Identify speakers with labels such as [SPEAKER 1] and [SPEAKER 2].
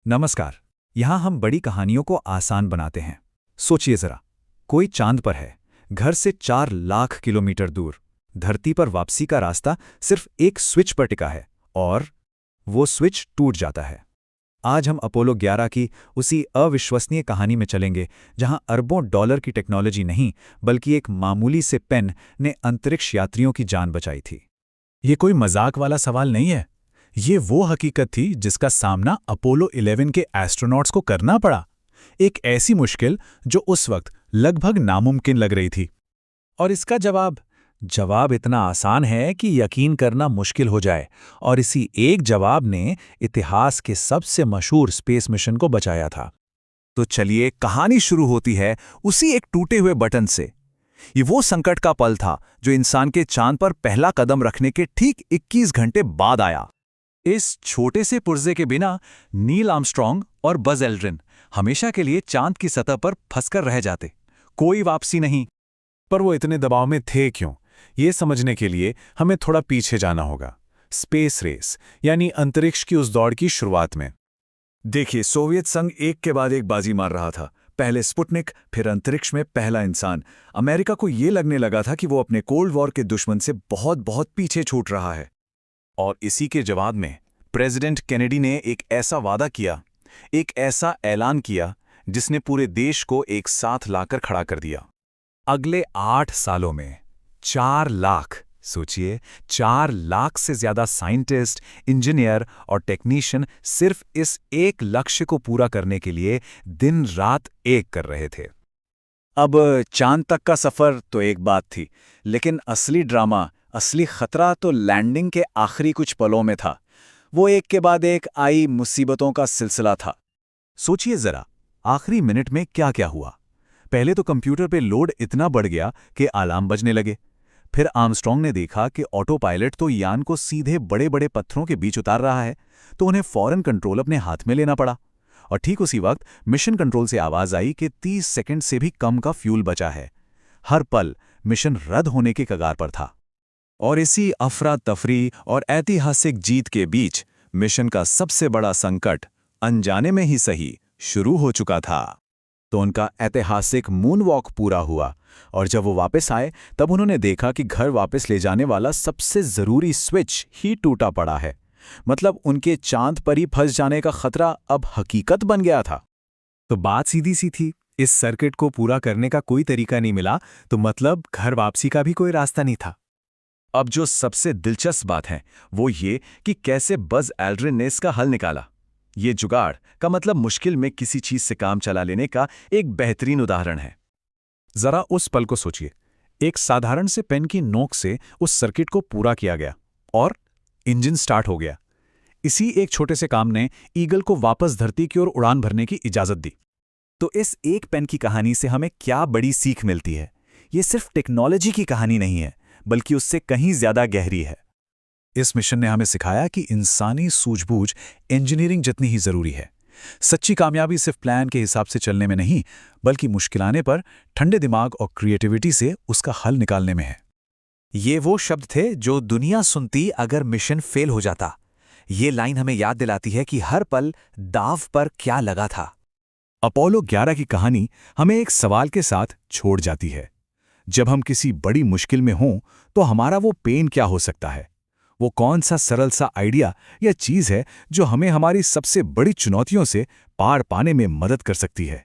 [SPEAKER 1] नमस्कार। यहाँ हम बड़ी कहानियों को आसान बनाते हैं। सोचिए जरा, कोई चांद पर है, घर से 4 लाख किलोमीटर दूर। धरती पर वापसी का रास्ता सिर्फ एक स्विच पर टिका है और वो स्विच टूट जाता है। आज हम अपोलो 11 की उसी अविश्वसनीय कहानी में चलेंगे, जहां अरबों डॉलर की टेक्नोलॉजी नहीं बल्कि एक मामूली से पेन ने अंतरिक्ष यात्रियों की जान बचाई थी।
[SPEAKER 2] ये कोई मजाक वाला सवाल नहीं है। ये वो हकीकत थी जिसका सामना अपोलो 11 के एस्ट्रोनॉट्स को करना पड़ा। एक ऐसी मुश्किल जो उस वक्त लगभग नामुमकिन लग रही थी।
[SPEAKER 1] और इसका जवाब इतना आसान है कि यकीन करना मुश्किल हो जाए, और इसी एक जवाब ने इतिहास के सबसे मशहूर स्पेस मिशन को बचाया था। तो चलिए, कहानी शुरू होती है उसी एक टूटे हुए बटन से। ये वो संकट का पल था जो इंसान के चांद पर पहला कदम रखने के ठीक 21 घंटे बाद आया। इस छोटे से पुर्जे के बिना नील आर्मस्ट्रॉन्ग और बज एल्ड्रिन हमेशा के लिए चांद की सतह पर फंसकर रह जाते। कोई वापसी नहीं।
[SPEAKER 2] पर वो इतने दबाव में थे क्यों? ये समझने के लिए हमें थोड़ा पीछे जाना होगा, स्पेस रेस यानी अंतरिक्ष की उस दौड़ की शुरुआत में।
[SPEAKER 1] देखिए, सोवियत संघ एक के बाद एक बाजी मार रहा था। पहले स्पुतनिक, फिर अंतरिक्ष में पहला इंसान। अमेरिका को ये लगने लगा था कि वो अपने कोल्ड वॉर के दुश्मन से बहुत बहुत पीछे छूट रहा है। और इसी के जवाब में प्रेसिडेंट केनेडी ने एक ऐसा वादा किया, एक ऐसा ऐलान किया जिसने पूरे देश को एक साथ लाकर खड़ा कर दिया। अगले 8 सालों में 4 लाख, सोचिए, 4 लाख से ज्यादा साइंटिस्ट, इंजीनियर और टेक्नीशियन सिर्फ इस एक लक्ष्य को पूरा करने के लिए दिन रात एक कर रहे थे। अब चांद तक का सफर तो एक बात थी, लेकिन असली ड्रामा, असली खतरा तो लैंडिंग के आखिरी कुछ पलों में था। वो एक के बाद एक आई मुसीबतों का सिलसिला था। सोचिए जरा, आखिरी मिनट में क्या क्या हुआ। पहले तो कंप्यूटर पे लोड इतना बढ़ गया कि अलार्म बजने लगे। फिर आर्मस्ट्रॉन्ग ने देखा कि ऑटो पायलट तो यान को सीधे बड़े बड़े पत्थरों के बीच उतार रहा है, तो उन्हें फौरन कंट्रोल अपने हाथ में लेना पड़ा। और ठीक उसी वक्त मिशन कंट्रोल से आवाज आई कि 30 सेकंड से भी कम का फ्यूल बचा है। हर पल मिशन रद्द होने के कगार पर था। और इसी अफरा तफरी और ऐतिहासिक जीत के बीच मिशन का सबसे बड़ा संकट, अनजाने में ही सही, शुरू हो चुका था। तो उनका ऐतिहासिक मून वॉक पूरा हुआ, और जब वो वापस आए तब उन्होंने देखा कि घर वापस ले जाने वाला सबसे जरूरी स्विच ही टूटा पड़ा है। मतलब उनके चांद पर ही फंस जाने का खतरा अब हकीकत बन गया था।
[SPEAKER 2] तो बात सीधी सी थी, इस सर्किट को पूरा करने का कोई तरीका नहीं मिला, तो मतलब घर वापसी का भी कोई रास्ता नहीं था।
[SPEAKER 1] अब जो सबसे दिलचस्प बात है वो ये कि कैसे बज एल्ड्रिन ने इसका हल निकाला। ये जुगाड़ का मतलब मुश्किल में किसी चीज से काम चला लेने का एक बेहतरीन उदाहरण है।
[SPEAKER 2] जरा उस पल को सोचिए। एक साधारण से पेन की नोक से उस सर्किट को पूरा किया गया और इंजन स्टार्ट हो गया। इसी एक छोटे से काम ने ईगल को वापस धरती की ओर उड़ान भरने की इजाजत दी।
[SPEAKER 1] तो इस एक पेन की कहानी से हमें क्या बड़ी सीख मिलती है? ये सिर्फ टेक्नोलॉजी की कहानी नहीं है, बल्कि उससे कहीं ज्यादा गहरी है।
[SPEAKER 2] इस मिशन ने हमें सिखाया कि इंसानी सूझबूझ इंजीनियरिंग जितनी ही जरूरी है। सच्ची कामयाबी सिर्फ प्लान के हिसाब से चलने में नहीं, बल्कि मुश्किल आने पर ठंडे दिमाग और क्रिएटिविटी से उसका हल निकालने में है।
[SPEAKER 1] ये वो शब्द थे जो दुनिया सुनती अगर मिशन फेल हो जाता। ये लाइन हमें याद दिलाती है कि हर पल दाव पर क्या लगा था।
[SPEAKER 2] अपोलो 11 की कहानी हमें एक सवाल के साथ छोड़ जाती है। जब हम किसी बड़ी मुश्किल में हों तो हमारा वो पेन क्या हो सकता है? वो कौन सा सरल सा आइडिया या चीज है जो हमें हमारी सबसे बड़ी चुनौतियों से पार पाने में मदद कर सकती है?